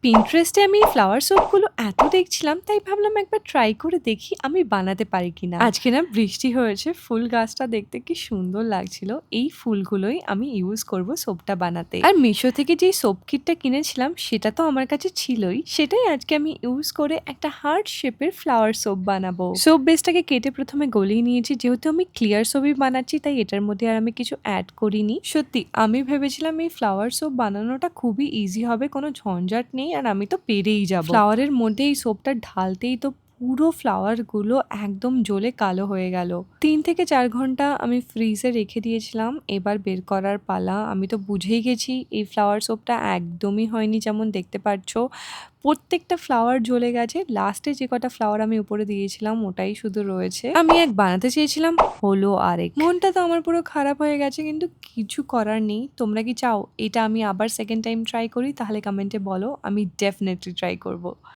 পিন্টারেস্টে আমি ফ্লাওয়ার সোপগুলো এত দেখছিলাম, তাই ভাবলাম একবার ট্রাই করে দেখি আমি বানাতে পারি কিনা। আজকে না বৃষ্টি হয়েছে, ফুল গাছটা দেখতে কি সুন্দর লাগছিল। এই ফুলগুলোই আমি ইউজ করব সোপটা বানাতে। আর মিশো থেকে যেই সোপ কিটটা কিনেছিলাম সেটা তো আমার কাছে ছিলই, সেটাই আজকে আমি ইউজ করে একটা হার্ট শেপের ফ্লাওয়ার সোপ বানাবো। সোপ বেসটাকে কেটে প্রথমে গলিয়ে নিয়েছি, যেহেতু আমি ক্লিয়ার সোপই বানাচ্ছি তাই এটার মধ্যে আর আমি কিছু অ্যাড করিনি। সত্যি আমি ভেবেছিলাম এই ফ্লাওয়ার সোপ বানানোটা খুবই ইজি হবে, কোনো ঝঞ্ঝাট নেই আর আমি তো পেরেই যাব। ফ্লাওয়ারের মধ্যে এই সোপটা ঢালতেই তো পুরো ফ্লাওয়ারগুলো একদম জ্বলে কালো হয়ে গেল। 3 থেকে 4 ঘন্টা আমি ফ্রিজে রেখে দিয়েছিলাম। এবার বের করার পালা। আমি তো বুঝেই গেছি এই ফ্লাওয়ার সোপটা একদমই হয়নি যেমন দেখতে পাচ্ছ। প্রত্যেকটা ফ্লাওয়ার জ্বলে গেছে। লাস্টে যে কটা ফ্লাওয়ার আমি উপরে দিয়েছিলাম ওটাই শুধু রয়েছে। আমি এক বানাতে চেয়েছিলাম, হলো আরেক। মনটা তো আমার পুরো খারাপ হয়ে গেছে, কিন্তু কিছু করার নেই। তোমরা কি চাও এটা আমি আবার সেকেন্ড টাইম ট্রাই করি? তাহলে কমেন্টে বলো, আমি ডেফিনেটলি ট্রাই করব।